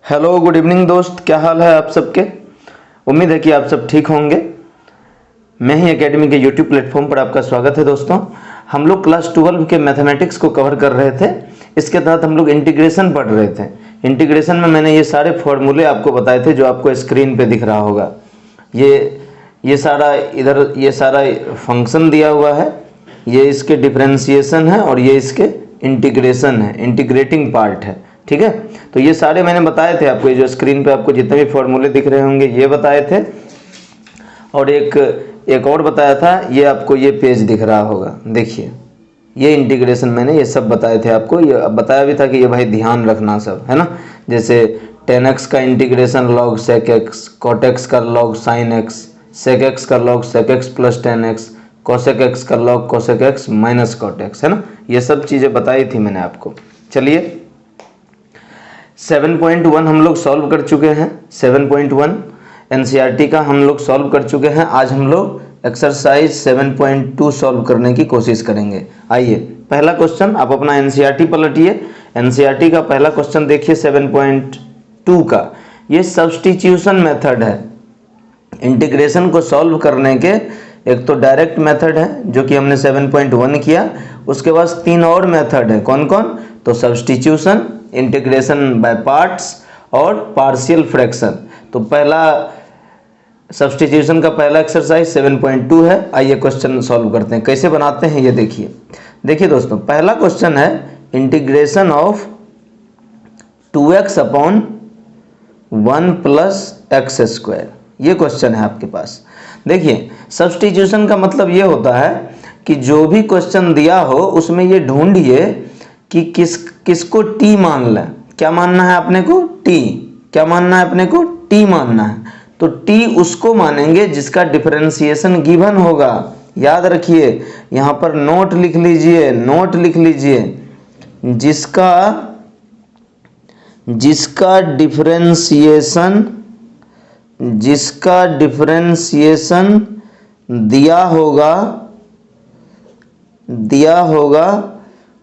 Hello good evening दोस्त, क्या हाल है आप सबके। उम्मीद है कि आप सब ठीक होंगे। मैं ही एकेडमी के यूट्यूब प्लेटफॉर्म पर आपका स्वागत है दोस्तों। हम लोग क्लास 12 के मैथमेटिक्स को कवर कर रहे थे। इसके तहत हम लोग इंटीग्रेशन पढ़ रहे थे। इंटीग्रेशन में मैंने ये सारे फॉर्मूले आपको बताए थे जो आपको स्क्रीन पे दिख रहा होगा। ये सारा इधर ये सारा फंक्शन दिया हुआ है, ये इसके डिफरेंशिएशन है और ये इसके इंटीग्रेशन है, इंटीग्रेटिंग पार्ट है। ठीक है, तो ये सारे मैंने बताए थे आपको। ये जो स्क्रीन पे आपको जितने भी फॉर्मूले दिख रहे होंगे ये बताए थे, और एक और बताया था, ये आपको ये पेज दिख रहा होगा, देखिए ये इंटीग्रेशन मैंने ये सब बताए थे आपको। ये बताया भी था कि ये भाई ध्यान रखना सब, है ना। जैसे tan x का integration log sec x, cot x का log sin x, sec x का log sec x plus tan x, cosec x का log cosec x minus cot x, है ना। ये सब चीज़ें बताई थी मैंने आपको। चलिए 7.1 हम लोग सॉल्व कर चुके हैं। 7.1 एनसीईआरटी का हम लोग सॉल्व कर चुके हैं। आज हम लोग एक्सरसाइज 7.2 सॉल्व करने की कोशिश करेंगे। आइए पहला क्वेश्चन, आप अपना एनसीईआरटी पलटिए। एनसीईआरटी का पहला क्वेश्चन देखिए 7.2 का। ये सब्स्टिट्यूशन मेथड है। इंटीग्रेशन को सॉल्व करने के एक तो डायरेक्ट मेथड है जो कि हमने 7.1 किया, उसके बाद 3 और मेथड है। कौन कौन? तो सब्स्टिट्यूशन, इंटीग्रेशन बाय पार्ट्स और पार्शियल फ्रैक्शन। तो पहला सब्स्टिट्यूशन का पहला एक्सरसाइज 7.2 है। आइए क्वेश्चन सॉल्व करते हैं। कैसे बनाते हैं ये देखिए दोस्तों। पहला क्वेश्चन है integration of 2x upon 1 plus X square. ये क्वेश्चन है आपके पास। देखिए सब्स्टिट्यूशन का मतलब ये होता है कि जो भी क्वेश्चन दिया हो उसमें ये ढूंढिए कि किसको टी मान लें। क्या मानना है अपने को? टी। क्या मानना है अपने को? टी मानना है। तो टी उसको मानेंगे जिसका डिफरेंशिएशन गिवन होगा। याद रखिए, यहाँ पर नोट लिख लीजिए, नोट लिख लीजिए। जिसका डिफरेंशिएशन दिया होगा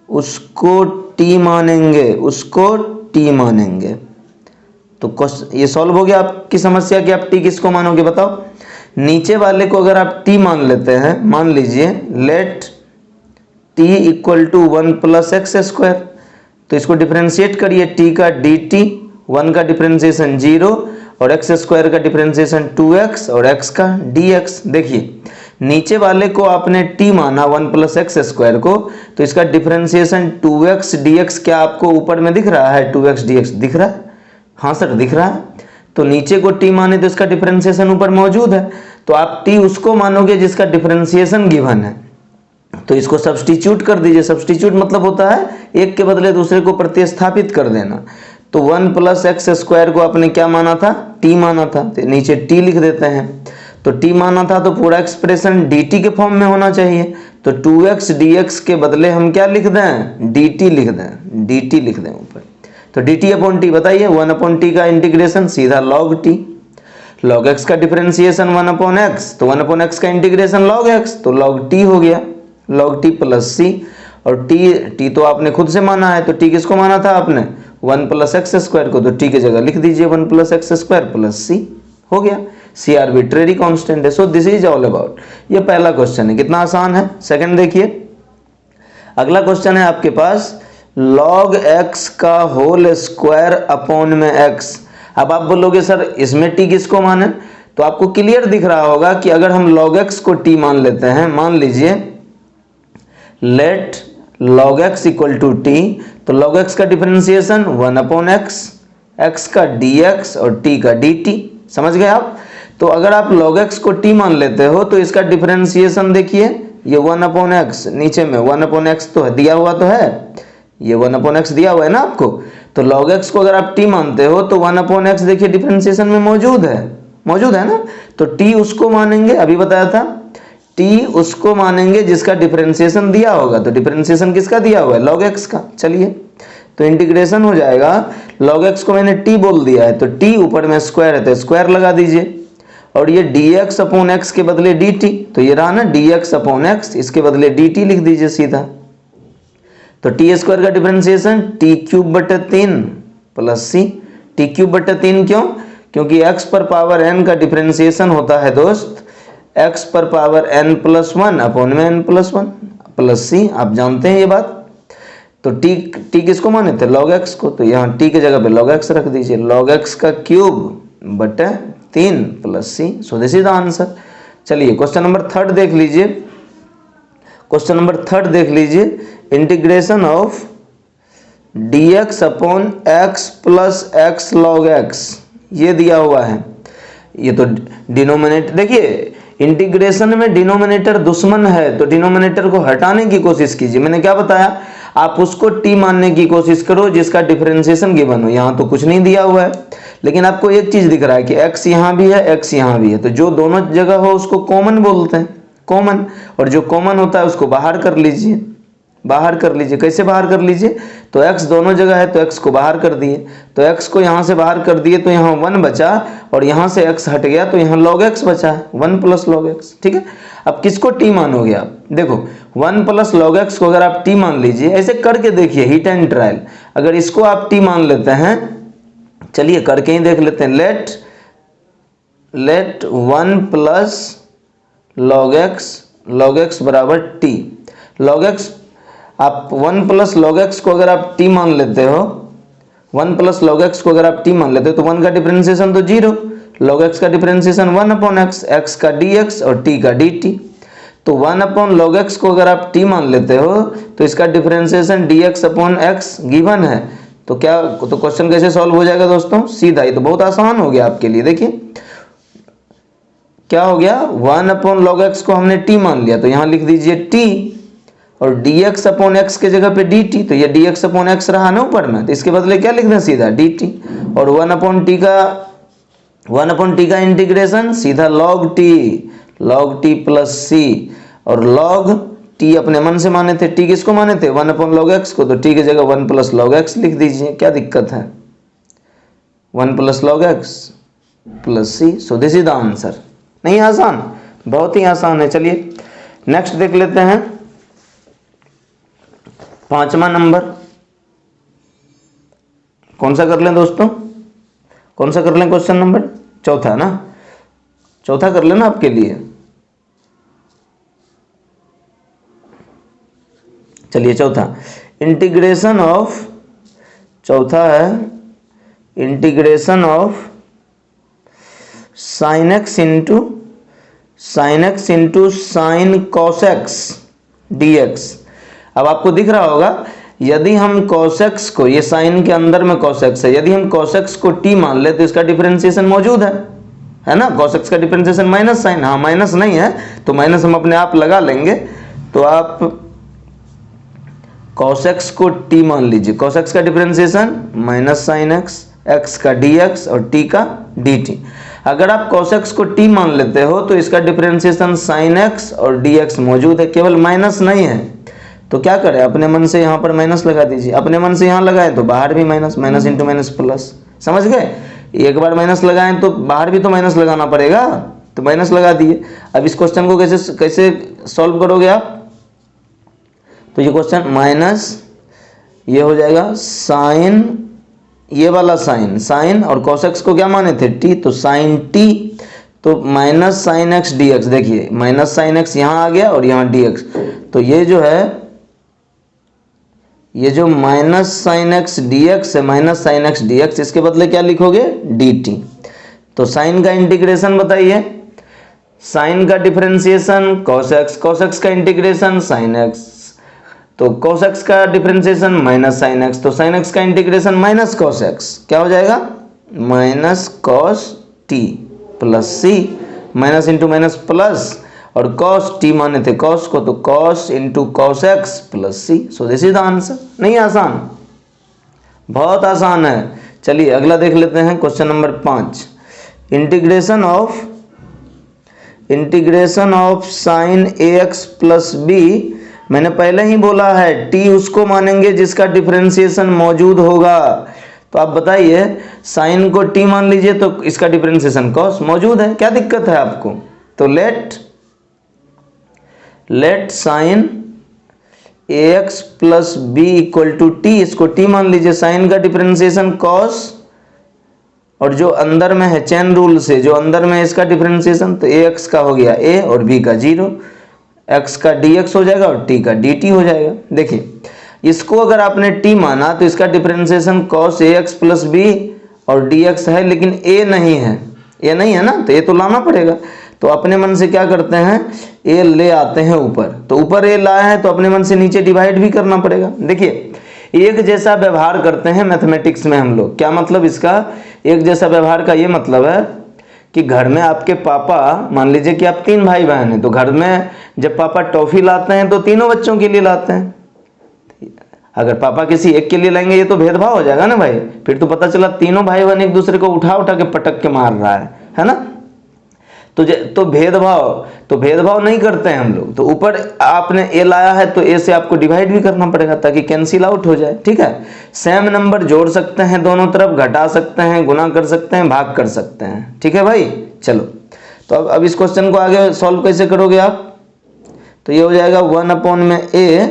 उसको टी मानेंगे। तो ये सॉल्व हो गया आपकी समस्या कि आप टी किसको मानोगे, बताओ। नीचे वाले को अगर आप टी मान लेते हैं, मान लीजिए let T equal to 1 plus X square, तो इसको डिफरेंशिएट करिए। टी का डी टी, 1 का डिफरेंशिएशन 0 और एक्स स्क्वायर का डिफरेंशिएशन 2x और x का dx। देखिए नीचे वाले को आपने t माना 1 प्लस एक्स स्क्वायर को, तो इसका डिफरेंशिएशन 2x dx क्या आपको ऊपर में दिख रहा है? 2x dx दिख रहा है? हाँ सर दिख रहा है। तो नीचे को t माने तो इसका डिफरेंशिएशन ऊपर मौजूद है। तो आप t उसको मानोगे जिसका डिफरेंशिएशन गिवन है। तो इसको सब्स्टिट्यूट कर दीजिए। सब्स्टिट्यूट मतलब होता है एक के बदले दूसरे को प्रतिस्थापित कर देना। तो 1 प्लस एक्स स्क्वायर को आपने क्या माना था? टी माना था, तो नीचे टी लिख देते हैं। तो टी माना था तो पूरा एक्सप्रेशन dt के फॉर्म में होना चाहिए। तो 2x dx के बदले हम क्या लिख दें? dt लिख दें ऊपर। तो dt अपॉन टी बताइए। 1 अपॉन टी का इंटीग्रेशन सीधा log t, log x का डिफरेंशिएशन 1 अपॉन x, तो 1 अपॉन x का इंटीग्रेशन log x, तो log t हो गया, log t प्लस c। और t तो आपने खुद से माना है, तो t किसको माना था आपने? 1 प्लस एक्स स्क्वायर को, तो t की जगह लिख दीजिए 1 plus X square plus c। हो गया। c आर्बिट्रेरी कांस्टेंट है। सो दिस इज ऑल अबाउट। ये पहला क्वेश्चन है, कितना आसान है। सेकंड देखिए, अगला क्वेश्चन है आपके पास log x का होल स्क्वायर अपॉन में x। अब आप बोलोगे सर इसमें t किसको माने? तो आपको क्लियर दिख रहा होगा कि अगर हम log x को t मान लेते हैं, मान लीजिए let log x equal to t, तो log x का डिफरेंशिएशन 1 अपॉन x, x का dx और t का dt। समझ गए आप? तो अगर आप log x को t मान लेते हो तो इसका डिफरेंशिएशन देखिए, ये 1 अपॉन x, नीचे में 1 अपॉन x तो है, दिया हुआ तो है, ये 1 अपॉन x दिया हुआ है ना आपको। तो log x को अगर आप t मानते हो तो 1 अपॉन x देखिए डिफरेंशिएशन में मौजूद है ना। तो t उसको मानेंगे, अभी बताया था, t उसको मानेंगे जिसका डिफरेंशिएशन दिया होगा। तो डिफरेंशिएशन किसका दिया हुआ है? log x का। चलिए तो इंटीग्रेशन हो जाएगा, log x को मैंने t बोल दिया है, तो t ऊपर में स्क्वायर है तो स्क्वायर लगा दीजिए, और ये dx अपॉन x के बदले dt, तो ये रहा ना dx अपॉन x, इसके बदले dt लिख दीजिए सीधा। तो टी स्क्वायर का डिफरेंशिएशन t³ बटे 3 प्लस c, टी क्यूब बटे 3 क्यों? क्योंकि x पर पावर n का डिफरेंशिएशन होता है दोस्त x पर पावर n प्लस 1 अपॉन में n प्लस 1 प्लस c, आप जानते हैं ये बात। तो t किसको माने थे? log x को, तो यहाँ t की जगह पे log x रख दीजिए, log x का क्यूब बटे 3 plus c। So this is the answer. चलिए क्वेश्चन नंबर 3 देख लीजिए। क्वेश्चन नंबर 3 देख लीजिए, integration of dx upon x plus x log x, ये दिया हुआ है। ये तो डिनोमिनेटर, देखिए इंटीग्रेशन में डिनोमिनेटर दुश्मन है, तो डिनोमिनेटर को हटाने की कोशिश कीजिए। मैंने क्या बताया, आप उसको t मानने की कोशिश करो जिसका डिफरेंशिएशन गिवन हो। यहाँ तो कुछ नहीं दिया हुआ है, लेकिन आपको एक चीज दिख रहा है कि x यहाँ भी है, x यहाँ भी है, तो जो दोनों जगह हो उसको कॉमन बोलते हैं, कॉमन। और जो कॉमन होता है उसको बाहर कर लीजिए, बाहर कर लीजिए। कैसे बाहर कर लीजिए? तो x दोनों जगह है तो x को बाहर कर दिए, तो x को यहाँ से बाहर कर दिए तो यहाँ 1 बचा, और यहाँ से x हट गया तो यहाँ log x बचा है, 1 प्लस log x। ठीक है, अब किसको t मानोगे आप? देखो 1 प्लस log x को अगर आप t मान लीजिए, ऐसे करके देखिए, हिट एंड ट्रायल। अगर इसको आप t मान लेते हैं, चलिए करके ही देख लेते हैं। लेट 1 प्लस log x बराबर t। log x, आप 1 प्लस log x को अगर आप t मान लेते हो, 1 प्लस log x को अगर आप t मान लेते हो तो 1 का डिफरेंशिएशन तो 0, log x का डिफरेंशिएशन 1 अपॉन x, x का dx और t का dt। तो 1 अपॉन log x को अगर आप t मान लेते हो तो इसका differentiation dx upon x given है। तो क्या, तो क्वेश्चन कैसे सॉल्व हो जाएगा दोस्तों? सीधा ही, तो बहुत आसान हो गया आपके लिए। देखिए क्या हो गया, 1 अपॉन log x को हमने t मान लिया, तो यहाँ लिख दीजिए t, और dx अपॉन x के जगह पे dt, तो ये dx अपॉन x रहा ना ऊपर में, तो इसके बदले क्या लिख दें? सीधा dt। और 1 अपॉन t का इंटीग्रेशन सीधा log t प्लस c, और log t अपने मन से माने थे, t किसको माने थे? 1 अपॉन log x को, तो t की जगह 1 प्लस log x लिख दीजिए, क्या दिक्कत है? 1 plus log x plus c। So this is the answer. नहीं आसान? बहुत ही आसान है। चलिए नेक्स्ट देख लेते हैं, 5वां नंबर। कौन सा कर लें दोस्तों? कौन सा कर लें? क्वेश्चन नंबर 4 ना, 4 कर लेना आपके लिए। चलिए 4, इंटीग्रेशन ऑफ, 4 है integration of sin x into sin cos x dx। अब आपको दिख रहा होगा, यदि हम cos x को, ये sin के अंदर में cos x है, यदि हम cos x को t मान ले तो इसका डिफरेंशिएशन मौजूद है ना? cos x का डिफरेंशिएशन माइनस साइन, हाँ माइनस नहीं है तो माइनस हम अपने आप लगा लेंगे। तो आप cos x को t मान लीजिए, cos x का differentiation minus sine x, x का dx और t का dt। अगर आप cos x को t मान लेते हो तो इसका डिफरेंशिएशन sin x और dx मौजूद है, केवल माइनस नहीं है। तो क्या करें, अपने मन से यहाँ पर माइनस लगा दीजिए, अपने मन से यहाँ लगाएं तो बाहर भी minus, minus into minus plus, समझ गए? एक बार माइनस लगाएं तो बाहर भी तो माइनस लगाना पड़ेगा, तो माइनस लगा दिए। अब इस क्वेश्चन को कैसे सॉल्व करोगे आप? तो ये क्वेश्चन माइनस, ये हो जाएगा साइन, ये वाला साइन और cos x को क्या माने थे? t, तो साइन t, तो माइनस साइन x dx। देखिए माइनस साइन x यहाँ आ गया और यहाँ dx, तो ये जो है, ये जो माइनस साइन x dx है, माइनस साइन x dx, इसके बदले क्या लिखोगे? dt। तो साइन का इंटीग्रेशन बताइए, साइन का डिफरेंशिएशन cos x का इंटीग्रेशन साइन x, तो cos x का डिफरेंशिएशन माइनस साइन x, तो साइन x का इंटीग्रेशन माइनस cos x, क्या हो जाएगा? Minus cos t plus c, minus into minus plus, और cos t माने थे cos को, तो cos into cos x plus c। So this is the answer. नहीं आसान? बहुत आसान है। चलिए अगला देख लेते हैं, question number 5, integration of sine ax प्लस b। मैंने पहले ही बोला है t उसको मानेंगे जिसका डिफरेंशिएशन मौजूद होगा। तो आप बताइए, साइन को t मान लीजिए तो इसका डिफरेंशिएशन cos मौजूद है, क्या दिक्कत है आपको? तो लेट साइन ax प्लस b इक्वल टू t, इसको t मान लीजिए, साइन का डिफरेंशिएशन cos और जो अंदर में है चेन रूल से जो अंदर में इसका डिफरेंशिएशन, तो ए एक्स का हो गया ए और बी का 0, एक्स का डी एक्स हो जाएगा और टी का डी टी हो जाएगा। देखिए इसको अगर आपने टी माना तो इसका differentiation cos A X plus B और डी एक्स है, लेकिन ए नहीं है, ए नहीं है ना, तो ए तो लाना पड़ेगा। तो अपने मन से क्या करते हैं, ए ले आते हैं ऊपर, तो ऊपर ए लाए हैं तो अपने मन से नीचे डिवाइड भी करना पड़ेगा। देखिए एक जैसा व्यवहार करते हैं मैथमेटिक्स में हम लोग। क्या मतलब इसका, एक जैसा व्यवहार का ये मतलब है कि घर में आपके पापा, मान लीजिए कि आप 3 भाई बहन हैं, तो घर में जब पापा टॉफी लाते हैं तो तीनों बच्चों के लिए लाते हैं। अगर पापा किसी एक के लिए लाएंगे ये तो भेदभाव हो जाएगा ना भाई, फिर तो पता चला तीनों भाई बहन एक दूसरे को उठा उठा के पटक के मार रहा है ना। तो भेदभाव नहीं करते हैं हम लोग। तो ऊपर आपने ए लाया है तो ए से आपको डिवाइड भी करना पड़ेगा ताकि कैंसिल आउट हो जाए, ठीक है। सेम नंबर जोड़ सकते हैं दोनों तरफ, घटा सकते हैं, गुना कर सकते हैं, भाग कर सकते हैं, ठीक है भाई। चलो तो अब इस क्वेश्चन को आगे सॉल्व कैसे करोगे आप, तो ये हो जाएगा 1/a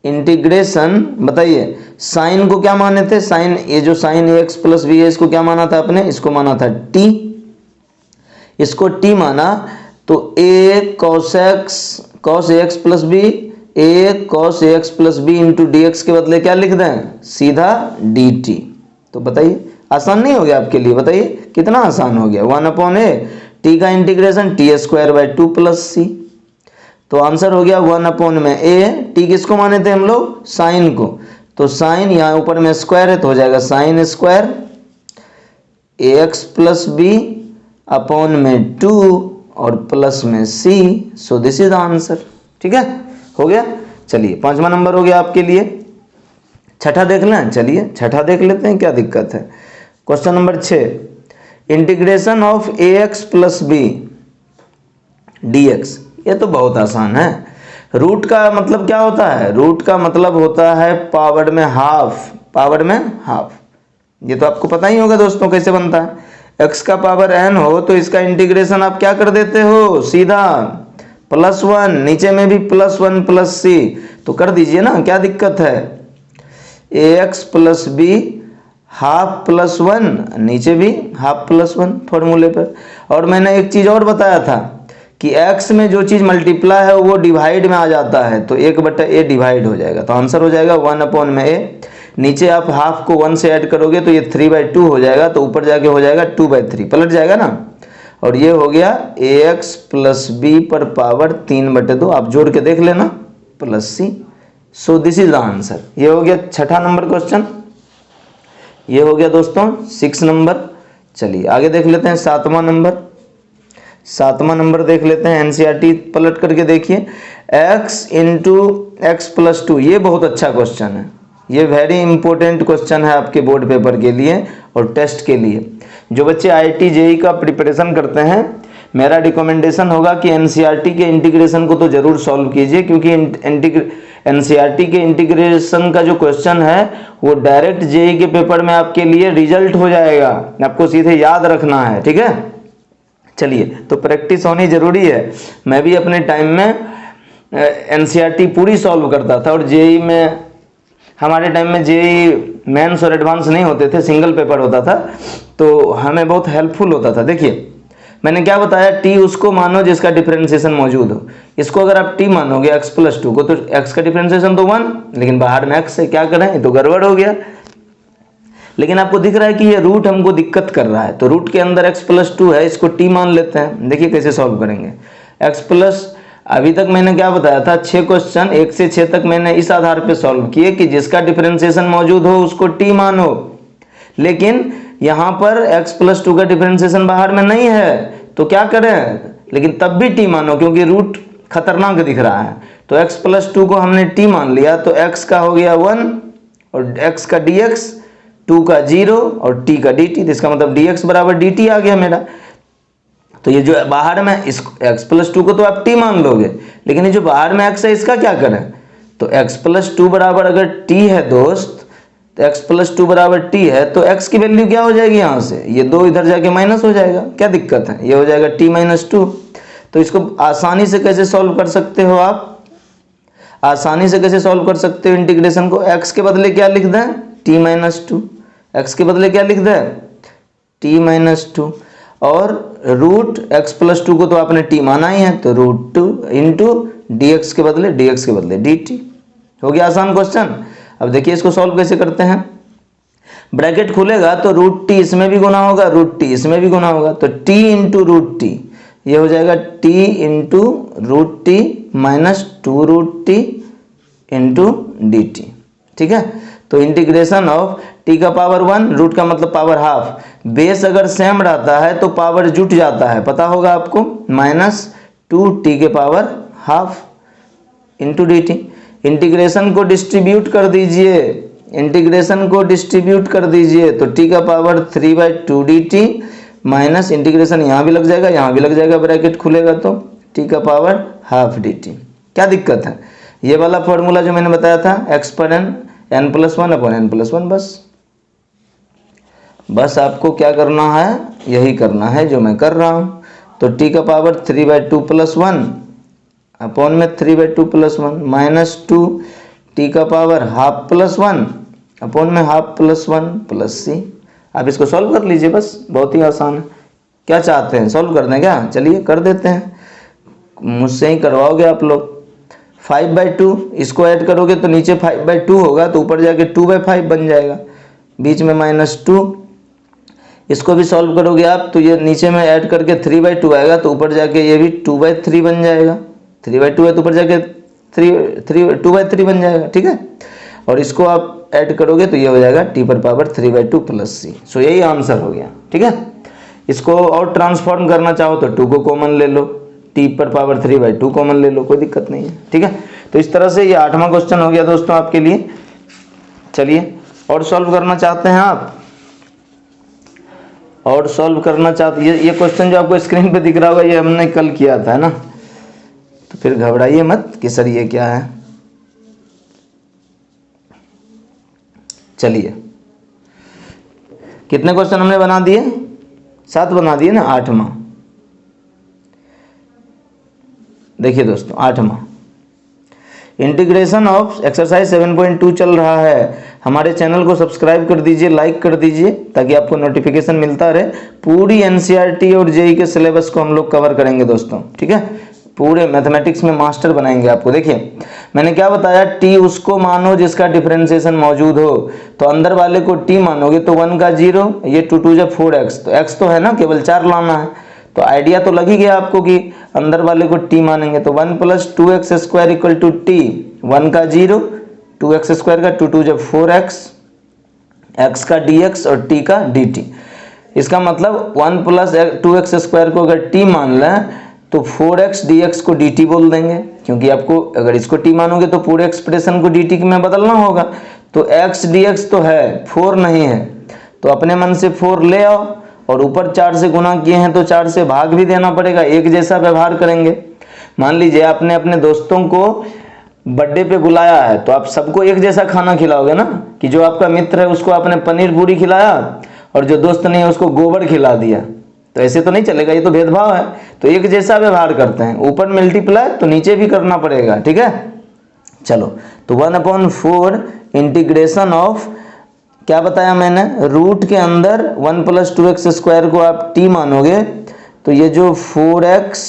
इंटीग्रेशन, बताइए साइन को क्या माने थे, साइन, ये जो साइन ए एक्स प्लस बी है इसको क्या माना था आपने, इसको माना था टी, इसको टी माना तो a cos A X plus B, a cos A X plus B into D X के बदले क्या लिख दें, सीधा डी टी। तो बताइए आसान नहीं हो गया आपके लिए, बताइए कितना आसान हो गया। 1/a टी का integration T square by 2 plus C, तो आंसर हो गया 1/a। टी किसको माने थे हम लोग, साइन को, तो साइन यहाँ ऊपर में स्क्वायर है तो हो जाएगा साइन स्क्वायर ए एक्स प्लस बी अपॉन में 2 और प्लस में c, so this is answer, ठीक है, हो गया। चलिए 5वां नंबर हो गया आपके लिए। छठा देख लें, चलिए छठा देख लेते हैं, क्या दिक्कत है। Question number 6, integration of A X plus B D X, ये तो बहुत आसान है। रूट का मतलब क्या होता है, रूट का मतलब होता है पावर में हाफ, पावर में हाफ, ये तो आपको पता ही होगा दोस्तों कैसे बनता है। x का पावर n हो तो इसका इंटीग्रेशन आप क्या कर देते हो, सीधा +1, नीचे में भी +1 प्लस c, तो कर दीजिए ना, क्या दिक्कत है। ax प्लस बी हाफ +1, नीचे भी हाफ +1 फॉर्मूले पर। और मैंने एक चीज़ और बताया था कि x में जो चीज़ मल्टीप्लाई है वो डिवाइड में आ जाता है, तो 1/a डिवाइड हो जाएगा, तो आंसर हो जाएगा 1/a। नीचे आप हाफ को 1 से ऐड करोगे तो ये 3/2 हो जाएगा, तो ऊपर जाके हो जाएगा 2/3, पलट जाएगा ना। और ये हो गया ax प्लस बी पर पावर 3/2, आप जोड़ के देख लेना, plus C, so this is the answer. ये हो गया छठा नंबर क्वेश्चन, ये हो गया दोस्तों 6 नंबर। चलिए आगे देख लेते हैं 7वां नंबर। 7वां नंबर देख लेते हैं, एनसीईआरटी पलट करके देखिए, x इंटू एक्स प्लस 2, ये बहुत अच्छा क्वेश्चन है, ये वेरी इंपॉर्टेंट क्वेश्चन है आपके बोर्ड पेपर के लिए और टेस्ट के लिए। जो बच्चे आईआईटी जेईई का प्रिपरेशन करते हैं, मेरा रिकमेंडेशन होगा कि एनसीईआरटी के इंटीग्रेशन को तो जरूर सॉल्व कीजिए, क्योंकि एनसीईआरटी के इंटीग्रेशन का जो क्वेश्चन है वो डायरेक्ट जेईई के पेपर में आपके लिए रिजल्ट हो जाएगा, आपको सीधे याद रखना है, ठीक है। चलिए तो प्रैक्टिस होनी जरूरी है। मैं भी अपने टाइम में एनसीईआरटी पूरी सॉल्व करता था, और जेईई में, हमारे टाइम में जेईई मेंस और एडवांस नहीं होते थे, सिंगल पेपर होता था, तो हमें बहुत हेल्पफुल होता था। देखिए मैंने क्या बताया, टी उसको मानो जिसका डिफरेंशिएशन मौजूद हो। इसको अगर आप टी मानोगे x प्लस 2 को, तो x का डिफरेंशिएशन तो 1, लेकिन बाहर में x है, क्या करें, ये तो गड़बड़ हो गया। लेकिन आपको दिख रहा है कि ये रूट हमको दिक्कत कर रहा है, तो रूट के अंदर x प्लस 2 है, इसको t मान लेते हैं। देखिए कैसे सॉल्व करेंगे। x प्लस, अभी तक मैंने क्या बताया था, 6 क्वेश्चन 1 से 6 तक मैंने इस आधार पे सॉल्व किए कि जिसका डिफरेंशिएशन मौजूद हो उसको t मानो। लेकिन यहाँ पर x प्लस 2 का डिफरेंशिएशन बाहर में नहीं है, तो क्या करें, लेकिन तब भी t मानो, क्योंकि रूट खतरनाक दिख रहा है। तो x प्लस 2 को हमने t मान लिया, तो x का हो गया 1 और x का dx, 2 का 0 और t का dt, इसका मतलब dx बराबर dt आ गया मेरा। तो ये जो बाहर में इस x प्लस 2 को तो आप t मान लोगे, लेकिन ये जो बाहर में x है इसका क्या करें, तो x प्लस 2 बराबर अगर t है दोस्त, तो x प्लस 2 बराबर t है, तो x की वैल्यू क्या हो जाएगी, यहाँ से ये 2 इधर जाके माइनस हो जाएगा, क्या दिक्कत है, ये हो जाएगा t माइनस 2। तो इसको आसानी से कैसे सॉल्व कर सकते हो आप, आसानी से कैसे सॉल्व कर सकते हो इंटीग्रेशन को, x के बदले क्या लिख दें, t माइनस 2, x के बदले क्या लिख दें, टी माइनस टू, और रूट एक्स प्लस टू को तो आपने टी माना ही है, तो root two into D X के बदले डी टी। हो गया आसान क्वेश्चन। अब देखिए इसको सॉल्व कैसे करते हैं। ब्रैकेट खुलेगा तो रूट टी इसमें भी गुना होगा, रूट टी इसमें भी गुना होगा, तो टी इंटू रूट टी, ये हो जाएगा T into root T minus two root T into D T. ठीक है, तो इंटीग्रेशन ऑफ टी का पावर 1, रूट का मतलब पावर हाफ, बेस अगर सेम रहता है तो पावर जुट जाता है, पता होगा आपको, माइनस टू टी के power half into D T. Integration को डिस्ट्रीब्यूट कर दीजिए, इंटीग्रेशन को डिस्ट्रीब्यूट कर दीजिए, तो टी का power 3/2 D T minus integration यहाँ भी लग जाएगा, यहाँ भी लग जाएगा, ब्रैकेट खुलेगा तो टी का पावर हाफ डी टी। क्या दिक्कत है, ये वाला फॉर्मूला जो मैंने बताया था एक्स पर N plus one upon N plus one, बस आपको क्या करना है, यही करना है जो मैं कर रहा हूँ। तो टी का पावर 3/2 प्लस वन अपॉन में 3/2 plus one minus two T का power half plus one upon में half plus one plus C. आप इसको सॉल्व कर लीजिए, बस बहुत ही आसान है। क्या चाहते हैं, सॉल्व कर दें क्या? चलिए कर देते हैं, मुझसे ही करवाओगे आप लोग। 5/2 इसको ऐड करोगे तो नीचे 5/2 होगा, तो ऊपर जाके 2/5 बन जाएगा, बीच में -2। इसको भी सॉल्व करोगे आप तो ये नीचे में ऐड करके 3/2 आएगा, तो ऊपर जाके ये भी 2/3 बन जाएगा, 3/2 है तो ऊपर जाके 2/3 बन जाएगा। ठीक है, और इसको आप ऐड करोगे तो ये हो जाएगा टी पर पावर 3/2 प्लस सी। सो यही आंसर हो गया। ठीक है, इसको और ट्रांसफॉर्म करना चाहो तो 2 को कॉमन ले लो, टी पर पावर 3/2 कॉमन ले लो, कोई दिक्कत नहीं है। ठीक है, तो इस तरह से ये 8वां क्वेश्चन हो गया दोस्तों आपके लिए। चलिए और सॉल्व करना चाहते हैं आप, और सॉल्व करना चाहते, ये क्वेश्चन जो आपको स्क्रीन पे दिख रहा होगा ये हमने कल किया था, है ना, तो फिर घबराइए मत कि सर ये क्या है। चलिए कितने क्वेश्चन हमने बना दिए, 7 बना दिए ना, 8वां। देखिए दोस्तों 8वां इंटीग्रेशन ऑफ एक्सरसाइज 7.2 चल रहा है। हमारे चैनल को सब्सक्राइब कर दीजिए, लाइक कर दीजिए, ताकि आपको नोटिफिकेशन मिलता रहे। पूरी एनसीईआरटी और जेईई के सिलेबस को हम लोग कवर करेंगे दोस्तों। ठीक है, पूरे मैथमेटिक्स में मास्टर बनाएंगे आपको। देखिए मैंने क्या बताया, टी उसको मानो जिसका डिफरेंशिएशन मौजूद हो, तो अंदर वाले को टी मानोगे तो 1 का 0, ये 2 2 जब 4x, तो x तो है ना, केवल 4 लाना है, तो आइडिया तो लग ही गया आपको कि अंदर वाले को t मानेंगे, तो 1 + 2x² इक्वल टू टी, 1 का 0, 2x² का 2 2 जब 4x, x का dx और t का dt। इसका मतलब 1 + 2x² को अगर t मान लें तो 4x dx को dt बोल देंगे, क्योंकि आपको अगर इसको t मानोगे तो पूरे एक्सप्रेशन को dt में बदलना होगा। तो x dx तो है, 4 नहीं है, तो अपने मन से 4 ले आओ, और ऊपर 4 से गुना किए हैं तो 4 से भाग भी देना पड़ेगा, एक जैसा व्यवहार करेंगे। मान लीजिए आपने अपने दोस्तों को बर्थडे पे बुलाया है, तो आप सबको एक जैसा खाना खिलाओगे ना, कि जो आपका मित्र है उसको आपने पनीर पूरी खिलाया और जो दोस्त नहीं है उसको गोबर खिला दिया, तो ऐसे तो नहीं चलेगा, ये तो भेदभाव है। तो एक जैसा व्यवहार करते हैं, ऊपर मल्टीप्लाई तो नीचे भी करना पड़ेगा। ठीक है, चलो तो 1/4 इंटीग्रेशन ऑफ, क्या बताया मैंने, रूट के अंदर 1 + 2x² को आप t मानोगे, तो ये जो 4x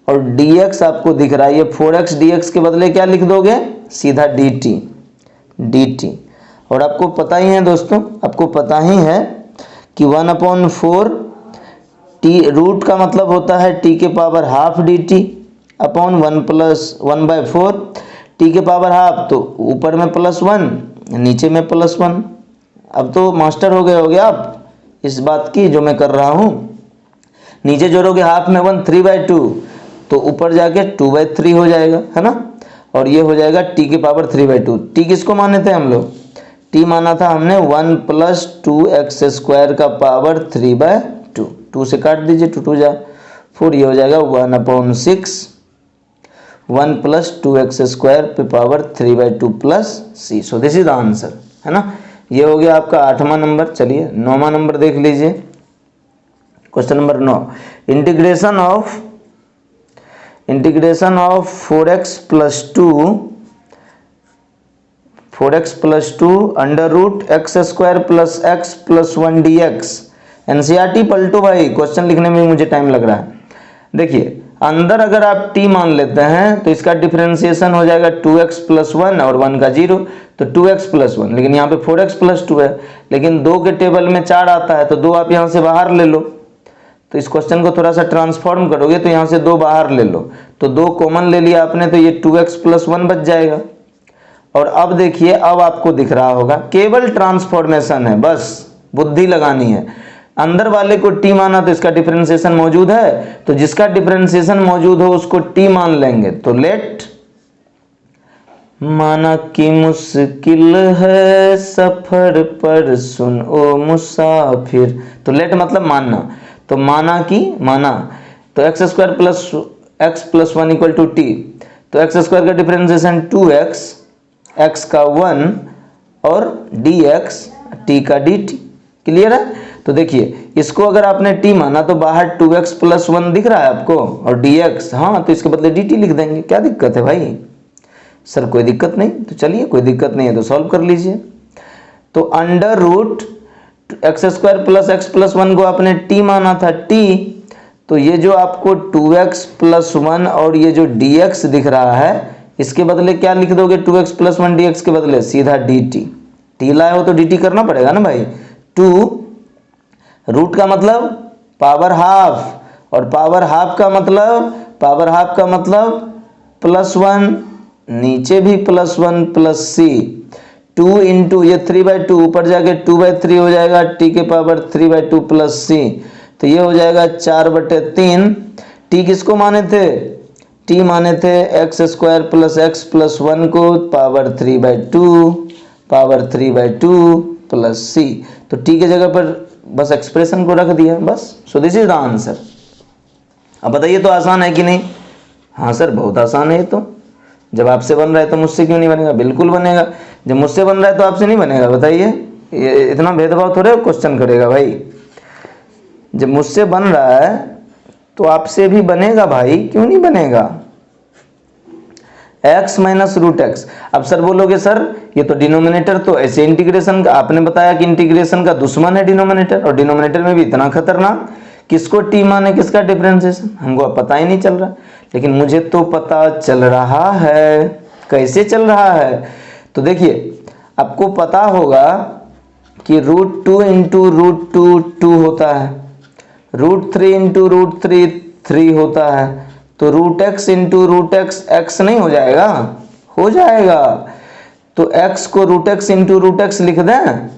और dx आपको दिख रहा है, ये 4x dx के बदले क्या लिख दोगे, सीधा dt। और आपको पता ही है दोस्तों, आपको पता ही है कि 1/4 t, रूट का मतलब होता है t के power half dt upon 1 + 1/4 t के पावर हाफ, तो ऊपर में +1 नीचे में +1। अब तो मास्टर हो गए आप इस बात की जो मैं कर रहा हूँ। नीचे जोड़ोगे हाफ में 1, 3/2, तो ऊपर जाके 2/3 हो जाएगा, है ना, और ये हो जाएगा t के पावर 3/2। t किसको माने थे हम लोग, t माना था हमने 1 + 2x² का पावर 3/2, 2 से काट दीजिए, 2 2 जा 4, ये हो जाएगा 1/6 1 + 2x² पे power 3/2 plus c। So this is the answer, है ना। ये हो गया आपका 8वां नंबर। चलिए 9वां नंबर देख लीजिए, question number 9, integration of 4x + 2 under root x² + x + 1 dx NCERT पलटो भाई, क्वेश्चन लिखने में मुझे टाइम लग रहा है। देखिए अंदर अगर आप t मान लेते हैं तो इसका डिफरेंशिएशन हो जाएगा 2x प्लस 1 और 1 का 0, तो 2x प्लस 1, लेकिन यहाँ पे 4x प्लस 2 है, लेकिन 2 के टेबल में 4 आता है तो 2 आप यहाँ से बाहर ले लो। तो इस क्वेश्चन को थोड़ा सा ट्रांसफॉर्म करोगे तो यहाँ से 2 बाहर ले लो, तो 2 कॉमन ले लिया आपने, तो ये 2x प्लस 1 बच जाएगा। और अब देखिए, अब आपको दिख रहा होगा, केवल ट्रांसफॉर्मेशन है, बस बुद्धि लगानी है। अंदर वाले को t माना तो इसका डिफरेंशिएशन मौजूद है, तो जिसका डिफरेंशिएशन मौजूद हो उसको t मान लेंगे। तो लेट माना कि मुश्किल है सफर पर सुन ओ मुसाफिर, तो लेट मतलब मानना, तो माना कि माना, तो X square plus X plus 1 equal to T, तो एक्स स्क्वायर का डिफरेंशिएशन 2x, x का 1 और dx, t का dt। क्लियर है? तो देखिए इसको अगर आपने t माना तो बाहर 2x प्लस 1 दिख रहा है आपको और dx, हाँ तो इसके बदले dt लिख देंगे, क्या दिक्कत है भाई? सर कोई दिक्कत नहीं, तो चलिए कोई दिक्कत नहीं है तो सॉल्व कर लीजिए। तो under root X square plus X plus 1 को आपने t माना था t, तो ये जो आपको 2x प्लस 1 और ये जो dx दिख रहा है इसके बदले क्या लिख दोगे? 2x प्लस 1 dx के बदले सीधा dt, t लाए हो तो dt करना पड़ेगा ना भाई। 2 रूट का मतलब पावर हाफ, और पावर हाफ का मतलब प्लस 1, नीचे भी प्लस 1 प्लस c, 2 इंटू ये 3/2 ऊपर जाके 2/3 हो जाएगा, t के पावर 3/2 प्लस c, तो ये हो जाएगा 4/3। t किसको माने थे? t माने थे x square plus X plus 1 को, पावर 3/2 प्लस c, तो t के जगह पर बस एक्सप्रेशन को रख दिया, बस। सो दिस इज द आंसर। अब बताइए तो आसान है कि नहीं? हाँ सर बहुत आसान है ये तो। जब आपसे बन रहा है तो मुझसे क्यों नहीं बनेगा? बिल्कुल बनेगा। जब मुझसे बन रहा है तो आपसे नहीं बनेगा? बताइए, ये इतना भेदभाव थोड़े क्वेश्चन करेगा भाई। जब मुझसे बन रहा है तो आपसे भी बनेगा भाई, क्यों नहीं बनेगा? x minus root X. अब सर बोलोगे सर ये तो डिनोमिनेटर, तो ऐसे इंटीग्रेशन का आपने बताया कि इंटीग्रेशन का दुश्मन है डिनोमिनेटर, और डिनोमिनेटर में भी इतना खतरनाक, किसको t माने किसका डिफरेंशिएशन, हमको अब पता ही नहीं चल रहा। लेकिन मुझे तो पता चल रहा है। कैसे चल रहा है? तो देखिए आपको पता होगा कि √2 इंटू √2 2 होता है, √3 इंटू √3 3 होता है, तो √x इंटू √x x नहीं हो जाएगा? हो जाएगा। तो x को √x इंटू √x लिख दें,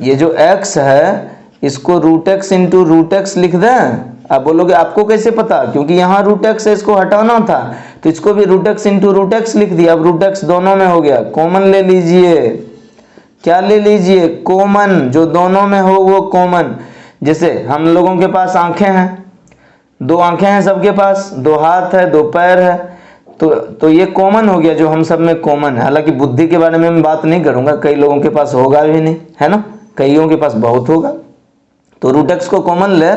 ये जो x है इसको √x इंटू √x लिख दें। आप बोलोगे आपको कैसे पता? क्योंकि यहाँ √x है, इसको हटाना था, तो इसको भी √x इंटू √x लिख दिया। अब √x दोनों में हो गया, कॉमन ले लीजिए। क्या ले लीजिए? कॉमन, जो दोनों में हो वो कॉमन। जैसे हम लोगों के पास आंखें हैं, 2 आंखें हैं सबके पास, 2 हाथ है, 2 पैर है, तो ये कॉमन हो गया, जो हम सब में कॉमन है। हालांकि बुद्धि के बारे में मैं बात नहीं करूंगा, कई लोगों के पास होगा भी नहीं, है ना, कईयों के पास बहुत होगा। तो √x को कॉमन ले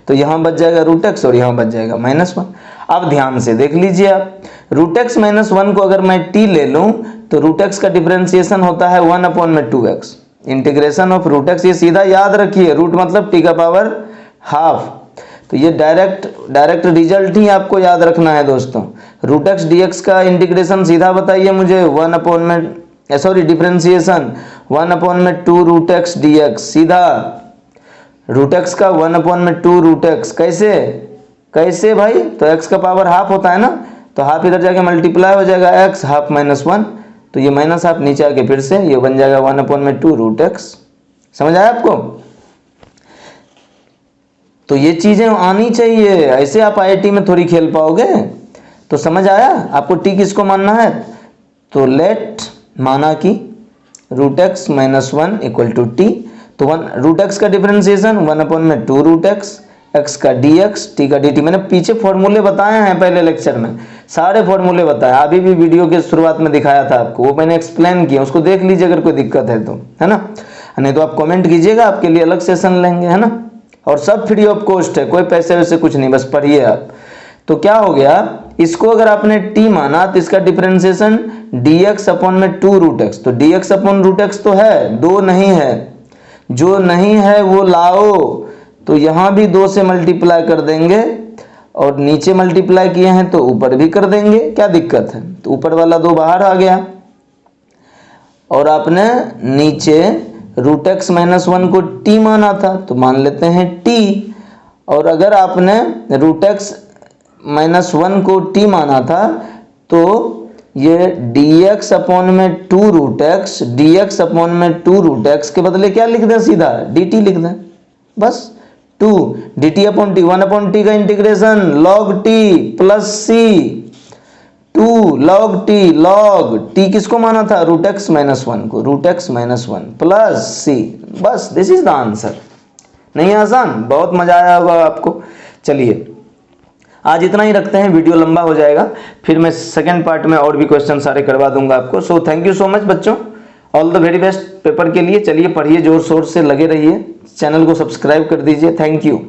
तो यहाँ बच जाएगा √x और यहाँ बच जाएगा -1। अब ध्यान से देख लीजिए आप, √x -1 को अगर मैं t ले लूँ तो √x का डिफरेंशिएशन होता है 1/2x, इंटीग्रेशन ऑफ √x। ये सीधा याद रखिए, रूट मतलब t का पावर हाफ, तो ये डायरेक्ट रिजल्ट ही आपको याद रखना है दोस्तों। √x dx का इंटीग्रेशन सीधा बताइए मुझे, डिफरेंशिएशन 1/2 √x dx, सीधा √x का 1/2 √x। कैसे भाई? तो x का पावर हाफ होता है ना, तो हाफ इधर जाके मल्टीप्लाई हो जाएगा, x हाफ -1, तो ये माइनस हाफ नीचे आके फिर से ये बन जाएगा 1/2 √x। समझ आया आपको? तो ये चीजें आनी चाहिए, ऐसे आप IIT में थोड़ी खेल पाओगे। तो समझ आया आपको t किसको मानना है? तो लेट माना कि √x -1 इक्वल टू t, तो √x का डिफरेंशिएशन 1/2 √x, x का dx, t का dt। मैंने पीछे फॉर्मूले बताए हैं, पहले लेक्चर में सारे फॉर्मूले बताए, अभी भी वीडियो के शुरुआत में दिखाया था आपको, वो मैंने एक्सप्लेन किया, उसको देख लीजिए अगर कोई दिक्कत है तो, है ना। नहीं तो आप कमेंट कीजिएगा, आपके लिए अलग सेशन लेंगे, है ना। और सब फ्री ऑफ कॉस्ट है, कोई पैसे वैसे कुछ नहीं, बस पढ़िए आप। तो क्या हो गया, इसको अगर आपने t माना तो इसका डिफरेंशिएशन dx/2 √x, तो dx/√x तो है, 2 नहीं है, जो नहीं है वो लाओ, तो यहाँ भी 2 से मल्टीप्लाई कर देंगे और नीचे मल्टीप्लाई किए हैं तो ऊपर भी कर देंगे, क्या दिक्कत है। तो ऊपर वाला 2 बाहर आ गया और आपने नीचे रूट एक्स माइनस 1 को t माना था तो मान लेते हैं t, और अगर आपने रूट एक्स माइनस 1 को t माना था तो ये dx अपॉन में 2 रूट एक्स, dx अपॉन में 2 रूट एक्स के बदले क्या लिख दें, सीधा dt लिख दें, बस 2 dt upon T, 1 upon T का integration log t plus c, 2 log t, log t किसको माना था, रूट एक्स माइनस 1 को, root X minus 1 plus c, बस दिस इज द आंसर। नहीं है आसान, बहुत मजा आया होगा आपको। चलिए आज इतना ही रखते हैं, वीडियो लंबा हो जाएगा, फिर मैं सेकंड पार्ट में और भी क्वेश्चन सारे करवा दूंगा आपको। So thank you so much बच्चों, all the very best paper के लिए। चलिए पढ़िए, जोर शोर से लगे रहिए, चैनल को सब्सक्राइब कर दीजिए। Thank you.